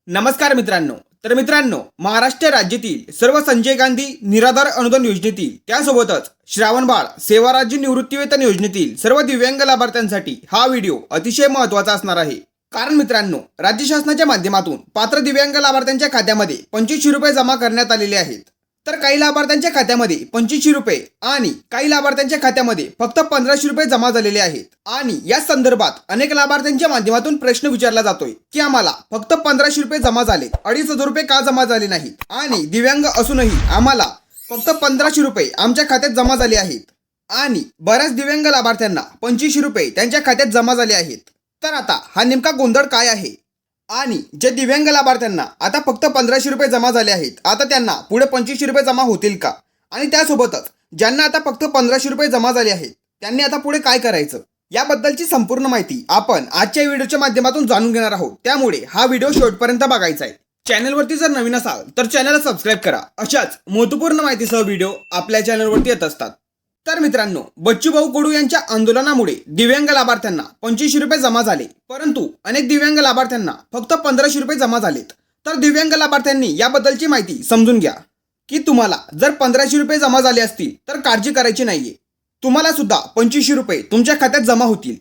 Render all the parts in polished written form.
नमस्कार मित्रांनो, महाराष्ट्र राज्यातील सर्व संजय गांधी निराधार अनुदान योजनेतील त्यासोबतच श्रावणबाळ सेवा राज्य निवृत्तीवेतन योजनेतील सर्व दिव्यांग लाभार्थ्यांसाठी हा व्हिडिओ अतिशय महत्त्वाचा असणार आहे। कारण मित्रांनो, राज्य शासनाच्या माध्यमातून पात्र दिव्यांग लाभार्थ्यांच्या खात्यामध्ये 2500 रुपये जमा करण्यात आलेले आहेत। तर काही लाभार्थ्यांच्या खात्यामध्ये 2500 रुपये आणि काही लाभार्थ्यांच्या खात्यामध्ये फक्त 1500 रुपये जमा झालेले आहेत। आणि या संदर्भात अनेक लाभार्थ्यांच्या माध्यमातून प्रश्न विचारला जातोय की आम्हाला फक्त 1500 रुपये जमा झाले, 2500 रुपये का जमा झाले नाहीत आणि दिव्यांग असूनही आम्हाला फक्त 1500 रुपये आमच्या खात्यात जमा झाले आहेत। आणि बऱ्याच दिव्यांग लाभार्थ्यांना 2500 रुपये त्यांच्या खात्यात जमा झाले आहेत। तर आता हा नेमका गोंधळ काय आहे आणि जे दिव्यांग लाभार्थ्यांना आता फक्त 1500 रुपये जमा झाले आहेत, आता त्यांना पुढे 2500 रुपये जमा होतील का? आणि त्यासोबतच ज्यांना आता फक्त 1500 रुपये जमा झाले आहेत त्यांनी आता पुढे काय करायचं, याबद्दलची संपूर्ण माहिती आपण आजच्या व्हिडिओच्या माध्यमातून जाणून घेणार आहोत। त्यामुळे हा व्हिडिओ शेवटपर्यंत बघायचा आहे। चॅनलवरती जर नवीन असाल तर चॅनलला सबस्क्राईब करा। अशाच महत्त्वपूर्ण माहितीसह व्हिडिओ आपल्या चॅनलवरती येत असतात। तर मित्रांनो, बच्चूभाऊ कडू यांच्या आंदोलनामुळे दिव्यांग लाभार्थ्यांना 2500 रुपये जमा झाले, परंतु अनेक दिव्यांग लाभार्थ्यांना फक्त 1500 रुपये जमा झालेत। तर दिव्यांग लाभार्थ्यांनी याबद्दलची माहिती समजून घ्या की तुम्हाला जर 1500 रुपये जमा झाले असतील तर काळजी करायची नाहीये, तुम्हाला सुद्धा 2500 रुपये तुमच्या खात्यात जमा होतील।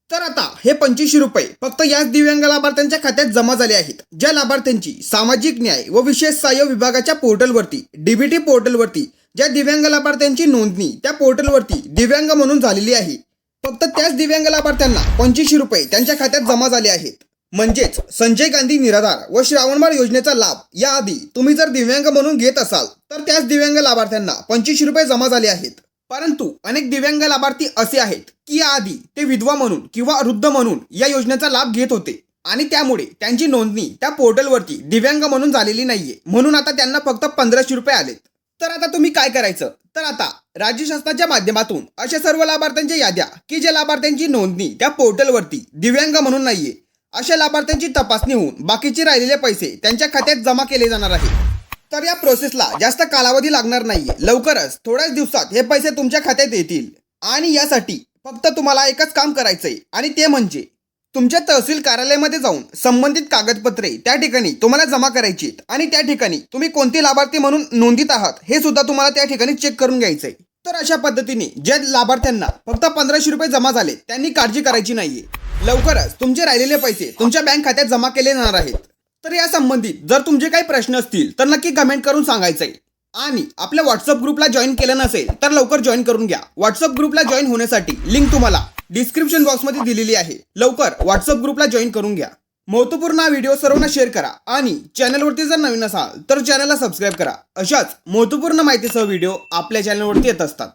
तर आता हे 2500 रुपये फक्त याच दिव्यांग लाभार्थ्यांच्या खात्यात जमा झाले आहेत ज्या लाभार्थ्यांची सामाजिक न्याय व विशेष सहाय्य विभागाच्या पोर्टलवरती डीबीटी पोर्टलवरती ज्या दिव्यांग लाभार्थ्यांची नोंदणी त्या पोर्टलवरती दिव्यांग म्हणून झालेली आहे, फक्त त्याच दिव्यांग लाभार्थ्यांना 2500 रुपये त्यांच्या खात्यात जमा झाले आहेत। म्हणजेच संजय गांधी निराधार व श्रावणबाळ योजनेचा लाभ याआधी तुम्ही जर दिव्यांग म्हणून घेत असाल तर त्याच दिव्यांग लाभार्थ्यांना 2500 रुपये जमा झाले आहेत। परंतु अनेक दिव्यांग लाभार्थी असे आहेत की याआधी ते विधवा म्हणून किंवा वृद्ध म्हणून या योजनेचा लाभ घेत होते आणि त्यामुळे त्यांची नोंदणी त्या पोर्टलवरती दिव्यांग म्हणून झालेली नाहीये, म्हणून आता त्यांना फक्त 1500 रुपये आलेत। तर आता तुम्ही काय करायचं, तर आता राज्य शासनाच्या माध्यमातून अशा सर्व लाभार्थ्यांच्या याद्या की ज्या लाभार्थ्यांची नोंदणी त्या पोर्टलवरती दिव्यांग म्हणून नाहीये, अशा लाभार्थ्यांची तपासणी होऊन बाकीचे राहिलेले पैसे त्यांच्या खात्यात जमा केले जाणार आहेत। तर या प्रोसेसला जास्त कालावधी लागणार नाहीये, लवकरच थोड्याच दिवसात हे पैसे तुमच्या खात्यात येतील। आणि यासाठी फक्त तुम्हाला एकच काम करायचंय आणि ते म्हणजे तुमच्या तहसील कार्यालयामध्ये जाऊन संबंधित कागदपत्रे त्या ठिकाणी तुम्हाला जमा करायची आहेत आणि त्या ठिकाणी तुम्ही कोणते लाभार्थी म्हणून नोंदीत आहात हे सुद्धा तुम्हाला त्या ठिकाणी चेक करून घ्यायचंय। तर अशा पद्धतीने ज्या लाभार्थ्यांना फक्त 1500 रुपये जमा झाले त्यांनी काळजी करायची नाहीये, लवकरच तुमचे राहिलेले पैसे तुमच्या बँक खात्यात जमा केले जाणार आहेत। तर या संबंधित जर तुमचे काही प्रश्न असतील तर नक्की कमेंट करून सांगायचंय। आणि आपल्या व्हॉट्सअप ग्रुपला जॉईन केलं नसेल तर लवकर जॉईन करून घ्या। व्हॉट्सअप ग्रुपला जॉईन होण्यासाठी लिंक तुम्हाला डिस्क्रिप्शन बॉक्समध्ये दिलेली आहे, लवकर व्हॉट्सअप ग्रुपला जॉईन करून घ्या। महत्त्वपूर्ण हा व्हिडिओ सर्वांना शेअर करा आणि चॅनलवरती जर नवीन असाल तर चॅनलला सबस्क्राईब करा। अशाच महत्त्वपूर्ण माहितीसह व्हिडिओ आपल्या चॅनलवरती येत असतात।